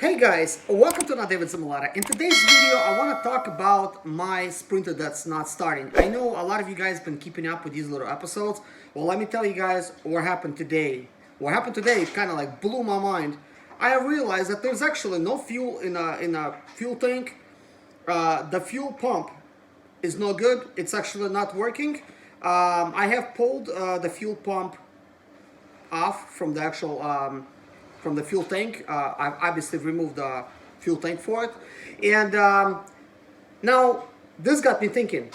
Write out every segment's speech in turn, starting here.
Hey guys, welcome to another David Zimaleta. In today's video, I want to talk about my sprinter that's not starting. I know a lot of you guys have been keeping up with these little episodes. Well, let me tell you guys what happened today. What happened today kind of like blew my mind. I realized that there's actually no fuel in a fuel tank. The fuel pump is no good. It's actually not working. I have pulled the fuel pump off from the actual from the fuel tank. I've obviously removed the fuel tank for it, and now this got me thinking: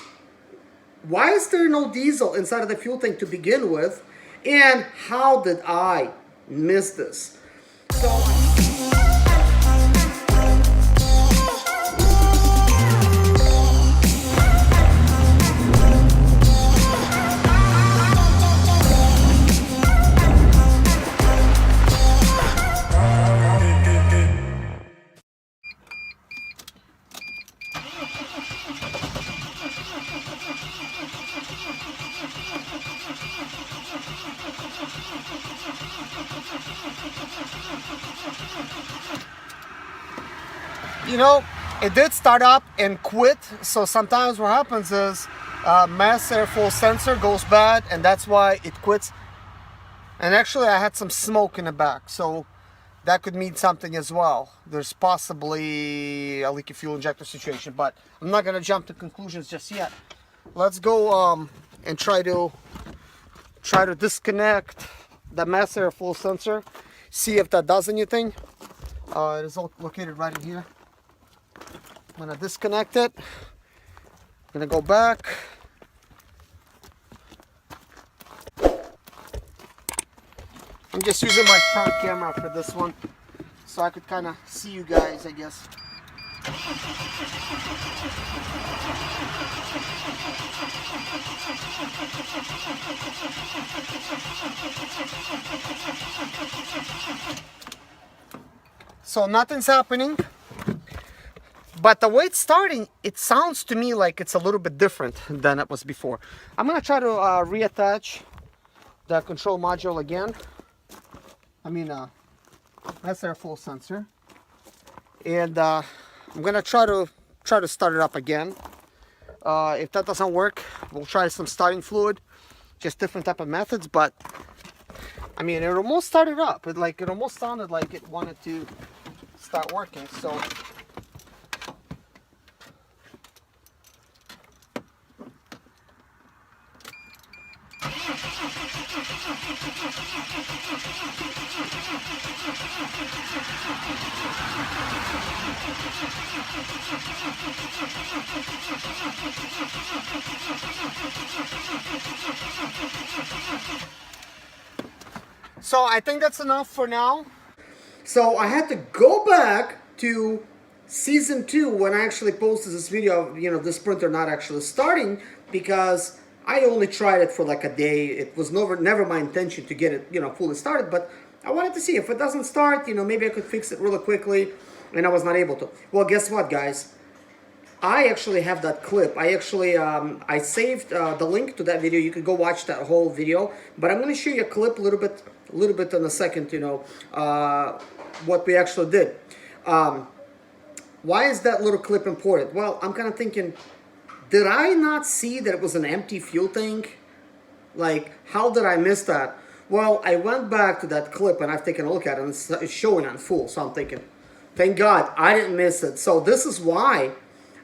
why is there no diesel inside of the fuel tank to begin with, and how did I miss this? So. You know, it did start up and quit, so sometimes what happens is mass airflow sensor goes bad, and that's why it quits. And actually I had some smoke in the back, so that could mean something as well. There's possibly a leaky fuel injector situation, but I'm not gonna jump to conclusions just yet. Let's go and try to disconnect the mass airflow sensor, see if that does anything. It is located right in here. I'm gonna disconnect it. I'm gonna go back. I'm just using my front camera for this one, so I could kind of see you guys, I guess. So nothing's happening. But the way it's starting, it sounds to me like it's a little bit different than it was before. I'm going to try to reattach the control module again. That's our full sensor. And I'm going to try to start it up again. If that doesn't work, we'll try some starting fluid. Just different type of methods. But, I mean, it almost started up. It almost sounded like it wanted to start working. So... So I think that's enough for now. So I had to go back to season 2 when I actually posted this video of, this printer not actually starting, because I only tried it for like a day. It was never my intention to get it, fully started, but I wanted to see if it doesn't start, maybe I could fix it really quickly, and I was not able to. Well, guess what, guys? I actually have that clip. I actually, I saved the link to that video. You could go watch that whole video, but I'm going to show you a clip a little bit in a second, what we actually did. Why is that little clip important? Well, I'm kind of thinking, did I not see that it was an empty fuel tank? Like, how did I miss that? Well, I went back to that clip and I've taken a look at it, and it's showing on full. So I'm thinking, thank God I didn't miss it. So this is why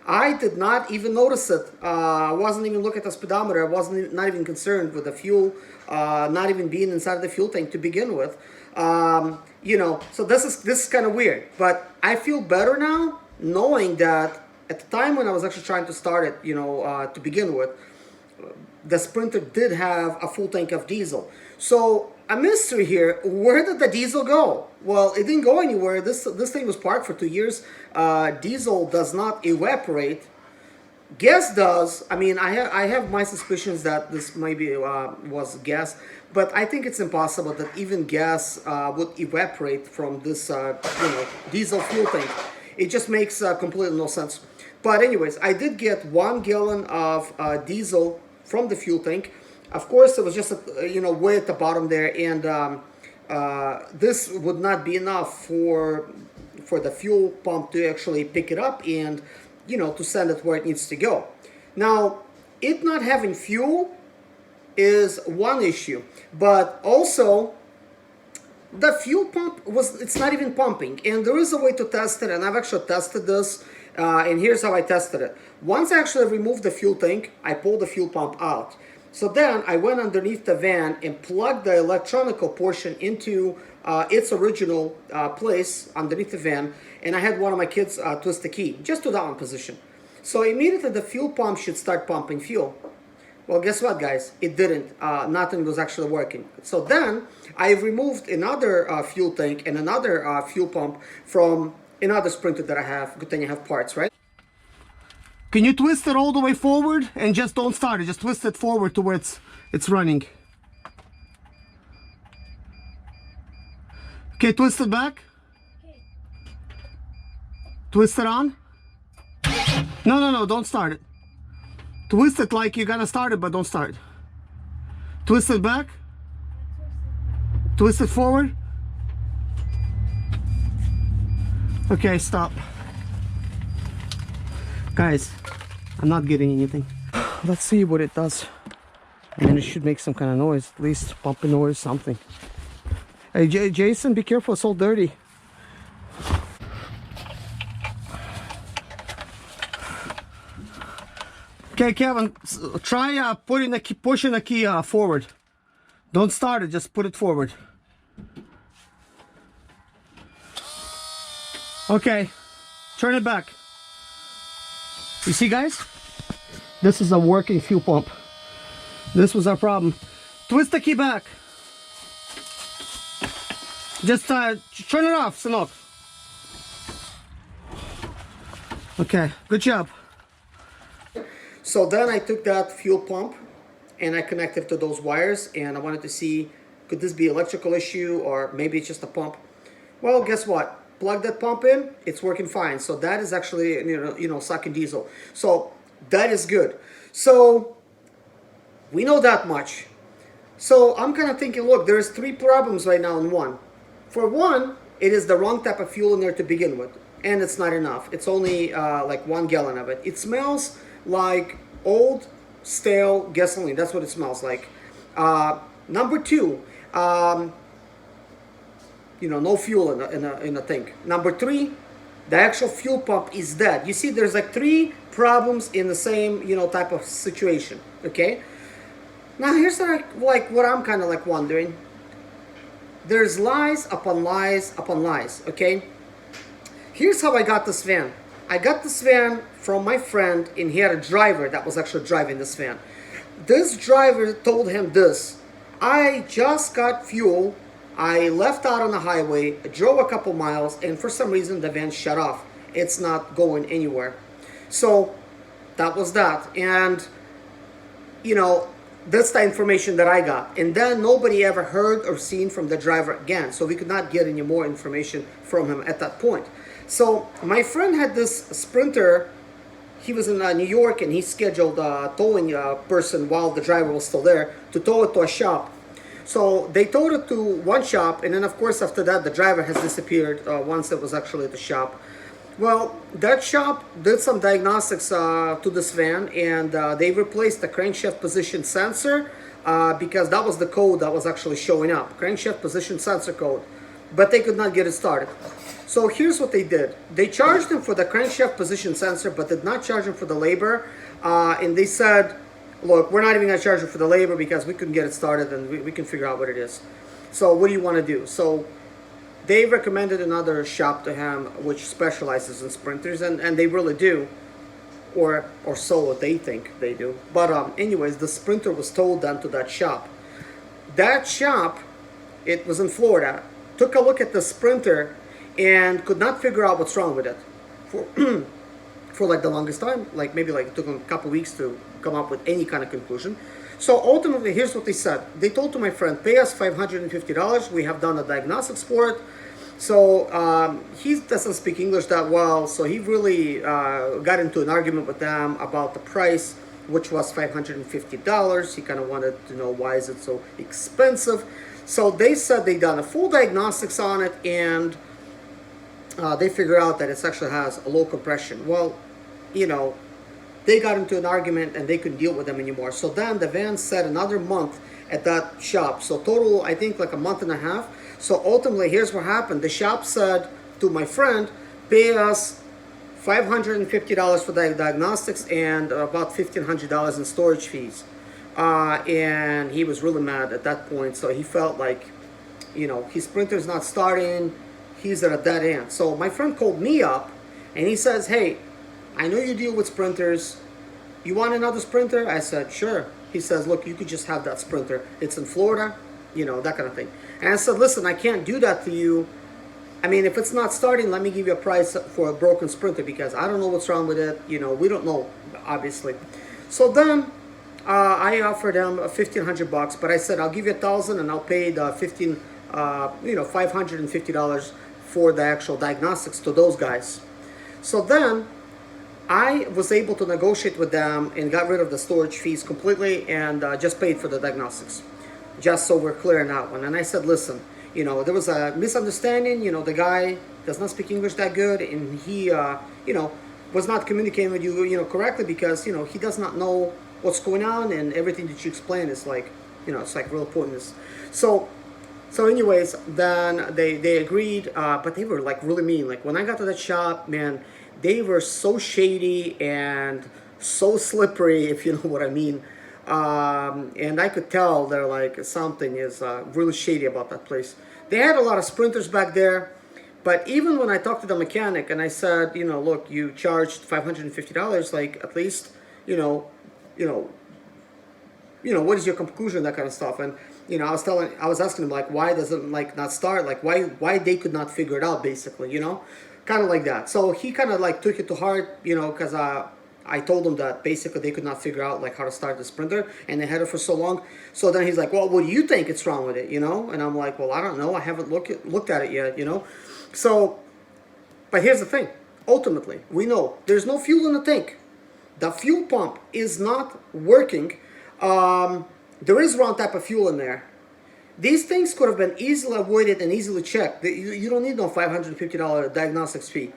I did not even notice it. I wasn't even looking at the speedometer. I wasn't not even concerned with the fuel, not even being inside the fuel tank to begin with. So this is kind of weird. But I feel better now knowing that at the time when I was actually trying to start it, to begin with, the Sprinter did have a full tank of diesel. So a mystery here: where did the diesel go? Well, it didn't go anywhere. This thing was parked for 2 years. Diesel does not evaporate. Gas does. I mean, I have my suspicions that this maybe was gas, but I think it's impossible that even gas would evaporate from this diesel fuel tank. It just makes completely no sense. But anyways, I did get 1 gallon of diesel from the fuel tank. Of course, it was just way at the bottom there, and this would not be enough for for the fuel pump to actually pick it up and, you know, to send it where it needs to go. Now, it not having fuel is one issue, but also the fuel pump it's not even pumping, and there is a way to test it, and I've actually tested this, and here's how I tested it. Once I actually removed the fuel tank, I pulled the fuel pump out. So then I went underneath the van and plugged the electronical portion into its original place underneath the van, and I had one of my kids twist the key just to that one position. So immediately the fuel pump should start pumping fuel. Well, guess what, guys? It didn't. Nothing was actually working. So then I removed another fuel tank and another fuel pump from another Sprinter that I have. Good thing I have parts, right? Can you twist it all the way forward and just don't start it? Just twist it forward to where it's running. Okay, twist it back. Okay. Twist it on. No, don't start it. Twist it like you're gonna start it, but don't start it. Twist it back. Twist it forward. Okay, stop. Guys, I'm not getting anything. Let's see what it does. And it should make some kind of noise, at least pumping noise, something. Hey, Jason, be careful, it's all dirty. Okay, Kevin, try pushing the key forward. Don't start it, just put it forward. Okay, turn it back. You see, guys? This is a working fuel pump. This was our problem. Twist the key back. Just turn it off, Sanok. Okay, good job. So then I took that fuel pump and I connected to those wires, and I wanted to see, could this be an electrical issue or maybe it's just a pump? Well, guess what? Plug that pump in, it's working fine. So that is actually, you know, sucking diesel. So that is good. So we know that much. So I'm kind of thinking, look, there's three problems right now in one. For one, it is the wrong type of fuel in there to begin with, and it's not enough. It's only like 1 gallon of it. It smells like old, stale gasoline. That's what it smells like. Number two, you know, no fuel in the tank. Number three, the actual fuel pump is dead. You see, there's like three problems in the same, you know, type of situation. Okay. Now here's like what I'm kind of like wondering. There's lies upon lies upon lies. Okay. Here's how I got this van. I got this van from my friend, and he had a driver that was actually driving this van. This driver told him this: I just got fuel. I left out on the highway, drove a couple miles, and for some reason the van shut off. It's not going anywhere. So that was that. And, you know, that's the information that I got. And then nobody ever heard or seen from the driver again. So we could not get any more information from him at that point. So my friend had this Sprinter. He was in New York, and he scheduled a towing person while the driver was still there to tow it to a shop. So they towed it to one shop, and then of course after that the driver has disappeared once it was actually at the shop. Well, that shop did some diagnostics to this van, and they replaced the crankshaft position sensor because that was the code that was actually showing up, crankshaft position sensor code, but they could not get it started. So here's what they did. They charged him for the crankshaft position sensor, but did not charge him for the labor, and they said, look, we're not even going to charge you for the labor because we couldn't get it started, and we can figure out what it is. So what do you want to do? So they recommended another shop to him which specializes in Sprinters, and they really do, or so they think they do. But anyways, the Sprinter was towed then to that shop. That shop, it was in Florida, took a look at the Sprinter and could not figure out what's wrong with it for like the longest time. Like maybe like it took them a couple weeks to come up with any kind of conclusion. So ultimately, here's what they said. They told to my friend, pay us $550. We have done a diagnostics for it. So he doesn't speak English that well, so he really got into an argument with them about the price, which was $550. He kind of wanted to know why is it so expensive. So they said they done a full diagnostics on it, and they figure out that it actually has a low compression. Well, you know, they got into an argument and they couldn't deal with them anymore. So then the van sat another month at that shop. So total, I think like a month and a half. So ultimately, here's what happened. The shop said to my friend, pay us $550 for the diagnostics and about $1,500 in storage fees. And he was really mad at that point. So he felt like, you know, his printer's not starting. He's at a dead end. So my friend called me up and he says, hey, I know you deal with sprinters. You want another sprinter? I said, sure. He says, look, you could just have that sprinter. It's in Florida, you know, that kind of thing. And I said, listen, I can't do that to you. I mean, if it's not starting, let me give you a price for a broken sprinter because I don't know what's wrong with it. You know, we don't know, obviously. So then I offered him $1,500, but I said, I'll give you $1,000 and I'll pay the $550 for the actual diagnostics to those guys. So then I was able to negotiate with them and got rid of the storage fees completely and just paid for the diagnostics, just so we're clear on that one. And I said, listen, you know, there was a misunderstanding. You know, the guy does not speak English that good, and he, you know, was not communicating with you, you know, correctly because, you know, he does not know what's going on, and everything that you explain is like, you know, it's like real pointless. So anyways, then they agreed, but they were like really mean. Like when I got to that shop, man, they were so shady and so slippery, if you know what I mean. And I could tell they're like something is really shady about that place. They had a lot of sprinters back there, but even when I talked to the mechanic and I said, you know, look, you charged $550, like at least, you know, what is your conclusion, that kind of stuff. And you know, I was asking him like, why does it like not start? Like why they could not figure it out, basically, you know, kind of like that. So he kind of like took it to heart, you know, because I told him that basically they could not figure out like how to start the sprinter, and they had it for so long. So then he's like, well, what do you think it's wrong with it, you know? And I'm like, well, I don't know. I haven't looked at it yet, you know? So, but here's the thing. Ultimately, we know there's no fuel in the tank. The fuel pump is not working. There is wrong type of fuel in there. These things could have been easily avoided and easily checked. You don't need no $550 diagnostics fee.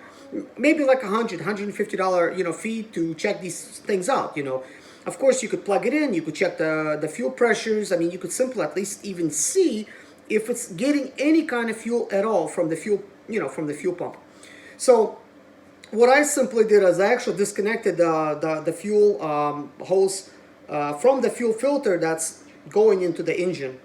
Maybe like $150, you know, fee to check these things out, you know. Of course, you could plug it in. You could check the fuel pressures. I mean, you could simply at least even see if it's getting any kind of fuel at all from the fuel, you know, from the fuel pump. So what I simply did is I actually disconnected the fuel hose from the fuel filter that's going into the engine.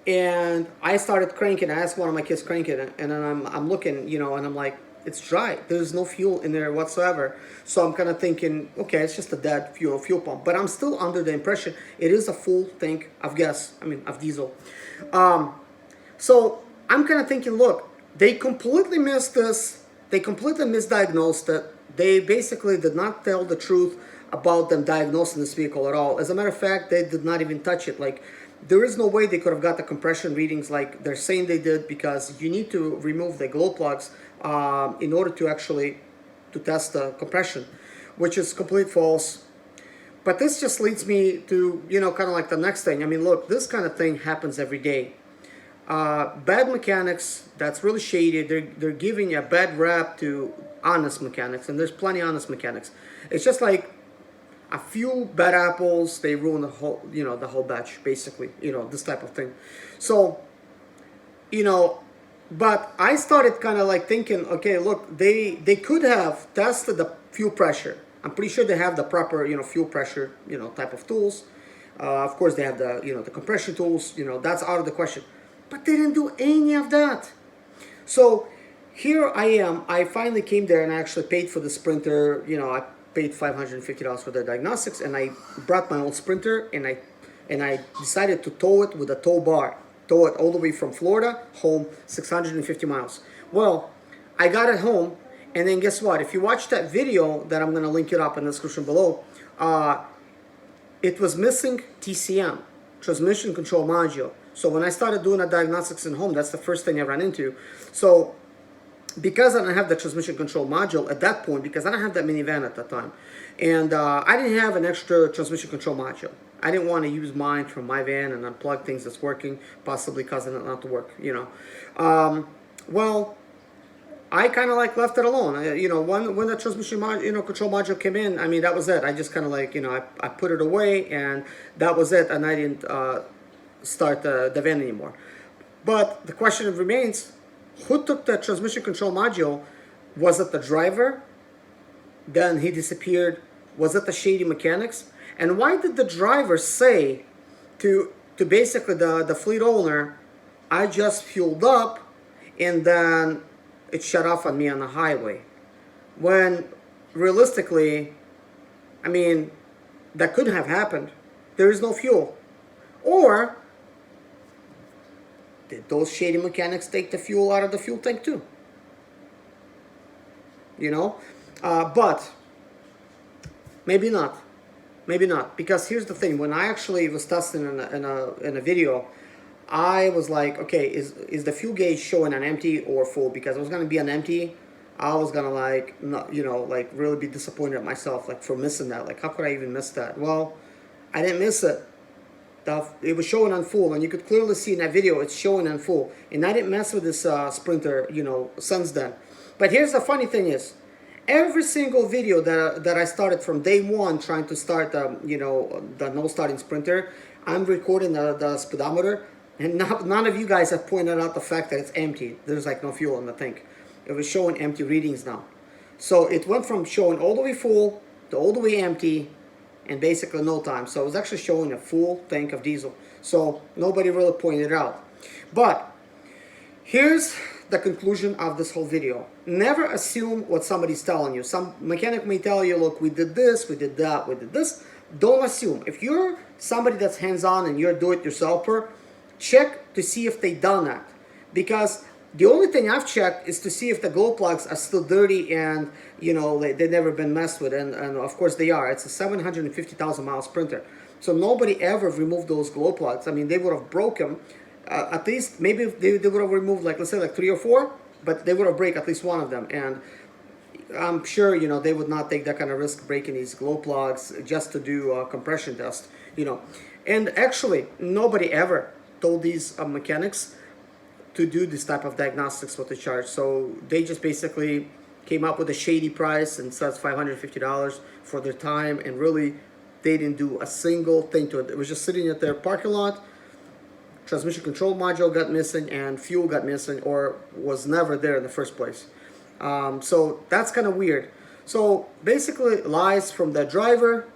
And I started cranking. I asked one of my kids crank it, and then I'm looking, you know, and I'm like, it's dry. There's no fuel in there whatsoever. So I'm kind of thinking, okay, it's just a dead fuel pump. But I'm still under the impression it is a full tank of gas. I mean, of diesel. So I'm kind of thinking, look, they completely missed this. They completely misdiagnosed it. They basically did not tell the truth about them diagnosing this vehicle at all. As a matter of fact, they did not even touch it. Like, there is no way they could have got the compression readings like they're saying they did, because you need to remove the glow plugs in order to actually to test the compression, which is complete false. But this just leads me to, you know, kind of like the next thing. I mean, look, this kind of thing happens every day. Bad mechanics, that's really shady. They're giving a bad rap to honest mechanics, and there's plenty of honest mechanics. It's just like a few bad apples, they ruin the whole, you know, the whole batch, basically, you know, this type of thing. So, you know, but I started kind of like thinking, okay, look, they could have tested the fuel pressure. I'm pretty sure they have the proper, you know, fuel pressure, you know, type of tools. Of course, they have the, you know, the compression tools, you know, that's out of the question. But they didn't do any of that. So here I am. I finally came there and I actually paid for the sprinter. You know, I paid $550 for the diagnostics, and I brought my own sprinter, and I decided to tow it with a tow bar. Tow it all the way from Florida home, 650 miles. Well, I got it home, and then guess what? If you watch that video that I'm going to link it up in the description below, it was missing TCM, transmission control module. So when I started doing the diagnostics in home, that's the first thing I ran into. So because I didn't have the transmission control module at that point, because I didn't have that minivan at that time, and I didn't have an extra transmission control module. I didn't want to use mine from my van and unplug things that's working, possibly causing it not to work, you know. Well, I kind of like left it alone. You know, when the transmission control module came in, I mean, that was it. I just kind of like, you know, I put it away, and that was it, and I didn't start the van anymore. But the question remains, who took the transmission control module? Was it the driver? Then he disappeared. Was it the shady mechanics? And why did the driver say to basically the fleet owner, I just fueled up and then it shut off on me on the highway? When realistically, I mean, that couldn't have happened. There is no fuel. Or did those shady mechanics take the fuel out of the fuel tank too? You know? But maybe not. Maybe not. Because here's the thing. When I actually was testing in a video, I was like, okay, is the fuel gauge showing an empty or full? Because it was going to be an empty. I was going to like, not, you know, like really be disappointed at myself, like for missing that. Like, how could I even miss that? Well, I didn't miss it. It was showing on full, and you could clearly see in that video it's showing on full. And I didn't mess with this Sprinter, you know, since then. But here's the funny thing is, every single video that I started from day one trying to start, you know, the no starting Sprinter, I'm recording the speedometer, and none of you guys have pointed out the fact that it's empty. There's like no fuel in the tank. It was showing empty readings now. So it went from showing all the way full to all the way empty in basically no time. So it was actually showing a full tank of diesel. So nobody really pointed it out. But here's the conclusion of this whole video. Never assume what somebody's telling you. Some mechanic may tell you, look, we did this, we did that, we did this. Don't assume. If you're somebody that's hands-on and you're a do-it-yourselfer, check to see if they done that. Because the only thing I've checked is to see if the glow plugs are still dirty and, you know, they've never been messed with. And of course they are. It's a 750,000 mile Sprinter. So nobody ever removed those glow plugs. I mean, they would have broke them. At least, maybe they would have removed, like, let's say, like 3 or 4. But they would have break at least one of them. And I'm sure, you know, they would not take that kind of risk breaking these glow plugs just to do a compression test, you know. And actually, nobody ever told these mechanics to do this type of diagnostics what they charge. So they just basically came up with a shady price and says $550 for their time, and really they didn't do a single thing to it. It was just sitting at their parking lot. Transmission control module got missing and fuel got missing, or was never there in the first place. So that's kind of weird. So basically lies from the driver,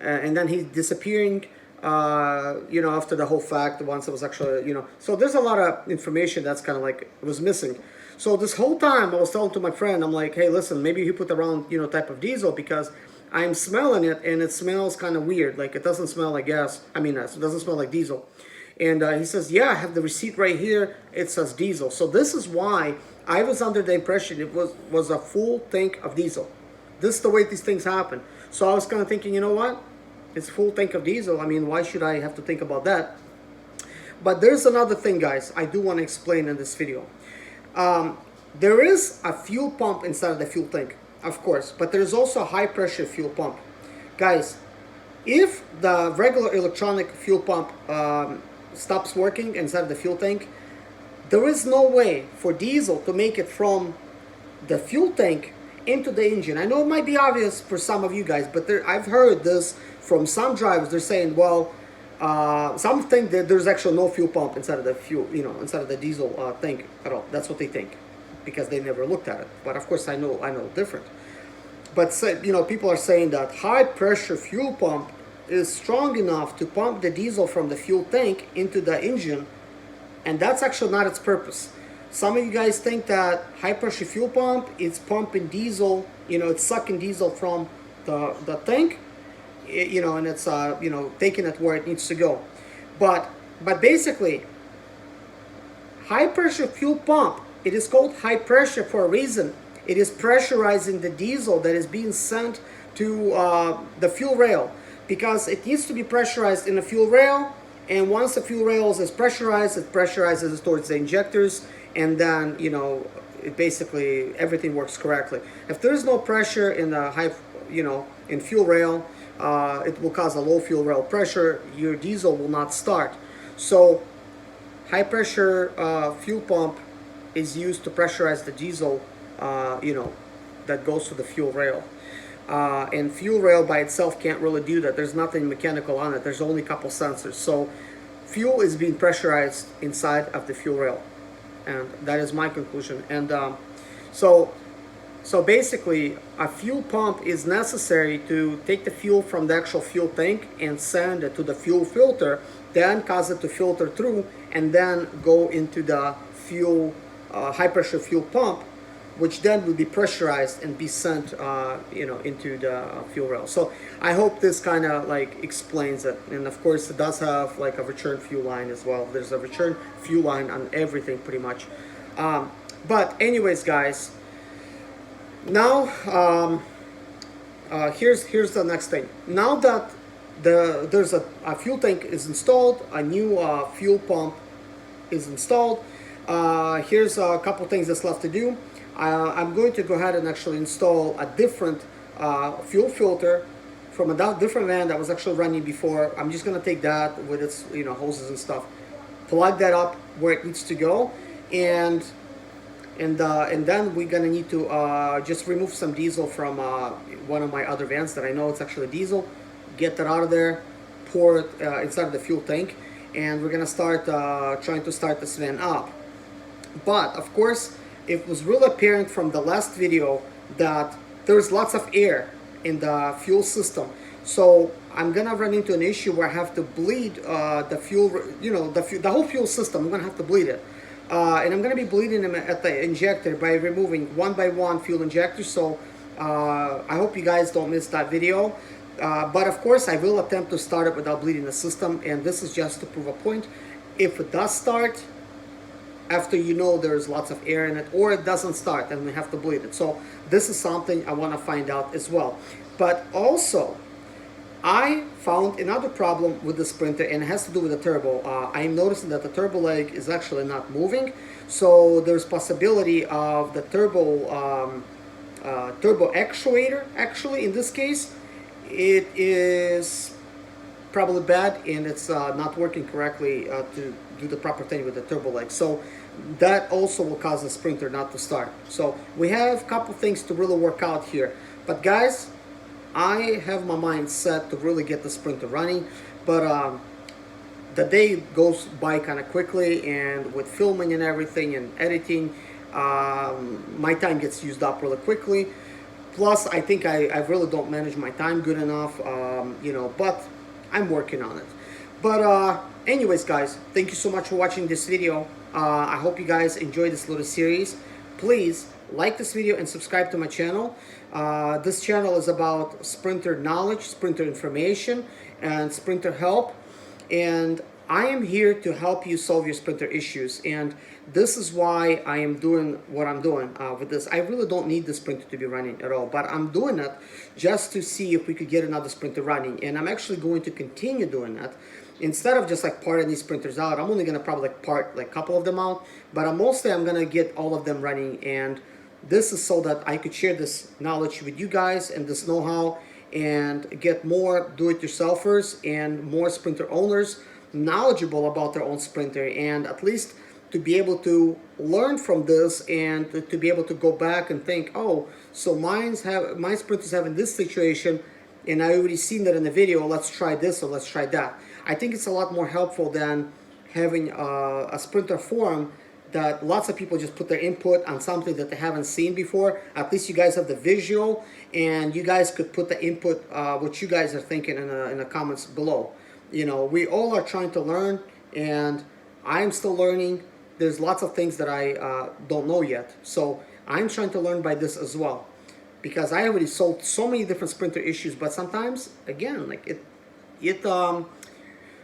and then he's disappearing, you know, after the whole fact, once it was actually, you know. So there's a lot of information that's kind of like was missing. So this whole time I was telling to my friend, I'm like, hey, listen, maybe you put the wrong, you know, type of diesel, because I'm smelling it and it smells kind of weird. Like it doesn't smell like gas. I mean, it doesn't smell like diesel. And he says, yeah, I have the receipt right here. It says diesel. So this is why I was under the impression it was a full tank of diesel. This is the way these things happen. So I was kind of thinking, you know what? It's full tank of diesel. I mean, why should I have to think about that? But there's another thing, guys, I do want to explain in this video. There is a fuel pump inside of the fuel tank, of course, but there's also a high pressure fuel pump. Guys, if the regular electronic fuel pump stops working inside of the fuel tank, there is no way for diesel to make it from the fuel tank into the engine. I know it might be obvious for some of you guys, but I've heard this from some drivers. They're saying, well, some think that there's actually no fuel pump inside of the fuel, you know, inside of the diesel tank at all. That's what they think, because they never looked at it. But of course, I know different. But you know, people are saying that high pressure fuel pump is strong enough to pump the diesel from the fuel tank into the engine, and that's actually not its purpose. Some of you guys think that high pressure fuel pump is pumping diesel, you know, it's sucking diesel from the tank, you know, and it's you know, taking it where it needs to go. But basically, high pressure fuel pump, it is called high pressure for a reason. It is pressurizing the diesel that is being sent to the fuel rail, because it needs to be pressurized in the fuel rail, and once the fuel rails is pressurized, it pressurizes it towards the injectors, and then, you know, it basically everything works correctly. If there's no pressure in the high, you know, in fuel rail, it will cause a low fuel rail pressure. Your diesel will not start. So high pressure fuel pump is used to pressurize the diesel you know, that goes to the fuel rail. And fuel rail by itself can't really do that. There's nothing mechanical on it. There's only a couple sensors. So fuel is being pressurized inside of the fuel rail, and that is my conclusion. And so basically, a fuel pump is necessary to take the fuel from the actual fuel tank and send it to the fuel filter, then cause it to filter through, and then go into the fuel high pressure fuel pump, which then will be pressurized and be sent, you know, into the fuel rail. So I hope this kind of like explains it. And of course, it does have like a return fuel line as well. There's a return fuel line on everything pretty much. But anyways, guys, now here's the next thing. Now that there's a fuel tank is installed, a new fuel pump is installed. Here's a couple things that's left to do. I'm going to go ahead and actually install a different fuel filter from a different van that was actually running before. I'm just going to take that with its, you know, hoses and stuff, plug that up where it needs to go, and then we're going to need to just remove some diesel from one of my other vans that I know it's actually diesel. Get that out of there, pour it inside of the fuel tank, and we're going to start trying to start this van up. But of course, it was really apparent from the last video that there's lots of air in the fuel system. So I'm gonna run into an issue where I have to bleed the fuel, you know, the whole fuel system. I'm gonna have to bleed it. And I'm gonna be bleeding them at the injector by removing one by one fuel injectors. So I hope you guys don't miss that video. But of course, I will attempt to start it without bleeding the system. And this is just to prove a point. If it does start, after you know there's lots of air in it, or it doesn't start and we have to bleed it. So this is something I want to find out as well. But also, I found another problem with the Sprinter, and it has to do with the turbo. I'm noticing that the turbo leg is actually not moving, so there's possibility of the turbo turbo actuator. Actually, in this case, it is probably bad, and it's not working correctly to do the proper thing with the turbo leg. So that also will cause the Sprinter not to start. So we have a couple things to really work out here. But guys, I have my mind set to really get the Sprinter running. But the day goes by kind of quickly, and with filming and everything and editing, my time gets used up really quickly. Plus, I think I really don't manage my time good enough, you know, but I'm working on it. But anyways, guys, thank you so much for watching this video. I hope you guys enjoyed this little series. Please like this video and subscribe to my channel. This channel is about Sprinter knowledge, Sprinter information, and Sprinter help. And I am here to help you solve your Sprinter issues. And this is why I am doing what I'm doing with this. I really don't need the Sprinter to be running at all, but I'm doing it just to see if we could get another Sprinter running. And I'm actually going to continue doing that. Instead of just like parting these Sprinters out, I'm only going to probably like part like a couple of them out, but I'm going to get all of them running. And this is so that I could share this knowledge with you guys and this know-how, and get more do-it-yourselfers and more Sprinter owners knowledgeable about their own Sprinter, and at least to be able to learn from this and to be able to go back and think, oh, so my Sprinter's having this situation, and I already seen that in the video, let's try this or let's try that. I think it's a lot more helpful than having a Sprinter forum that lots of people just put their input on something that they haven't seen before. At least you guys have the visual, and you guys could put the input, what you guys are thinking in the comments below. You know, we all are trying to learn, and I'm still learning. There's lots of things that I don't know yet. So I'm trying to learn by this as well, because I already solved so many different Sprinter issues, but sometimes, again, like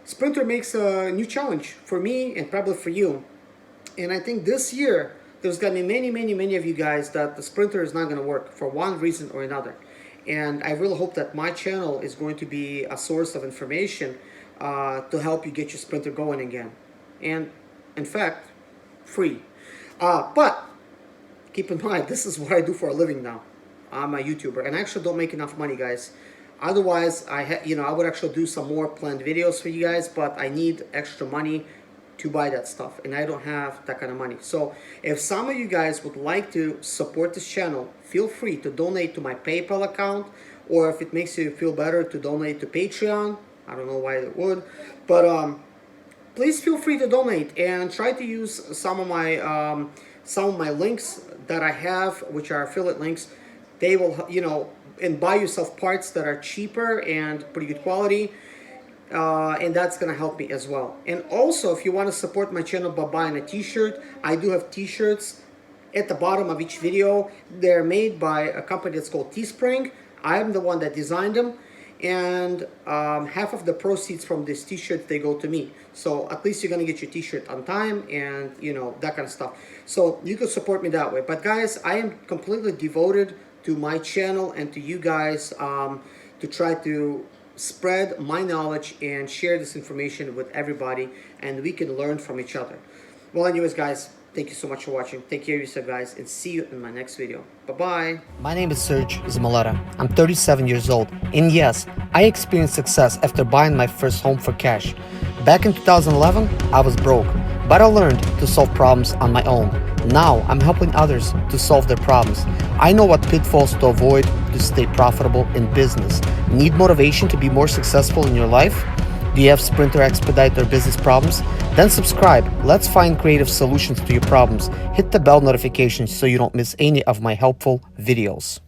Sprinter makes a new challenge for me and probably for you. And I think this year, there's going to be many of you guys that the Sprinter is not going to work for one reason or another. And I really hope that my channel is going to be a source of information to help you get your Sprinter going again. And in fact, free. But keep in mind, this is what I do for a living now. I'm a YouTuber, and I actually don't make enough money, guys. Otherwise, I would actually do some more planned videos for you guys, but I need extra money to buy that stuff, and I don't have that kind of money. So if some of you guys would like to support this channel, feel free to donate to my PayPal account, or if it makes you feel better, to donate to Patreon. I don't know why it would, but please feel free to donate, and try to use some of my links that I have, which are affiliate links. They will, you know, and buy yourself parts that are cheaper and pretty good quality. And that's gonna help me as well. And also, if you want to support my channel by buying a t-shirt, I do have t-shirts at the bottom of each video. They're made by a company that's called Teespring. I'm the one that designed them, and half of the proceeds from this t-shirt, they go to me. So at least you're gonna get your t-shirt on time, and you know, that kind of stuff. So you can support me that way. But guys, I am completely devoted to my channel and to you guys, to try to spread my knowledge and share this information with everybody, and we can learn from each other. Well, anyways, guys, thank you so much for watching. Take care of yourself, guys, and see you in my next video. Bye-bye. My name is Serge Zimaleta. I'm 37 years old, and yes, I experienced success after buying my first home for cash. Back in 2011, I was broke, but I learned to solve problems on my own. Now, I'm helping others to solve their problems. I know what pitfalls to avoid to stay profitable in business. Need motivation to be more successful in your life? Do you have sprint or expedite or business problems? Then subscribe. Let's find creative solutions to your problems. Hit the bell notification so you don't miss any of my helpful videos.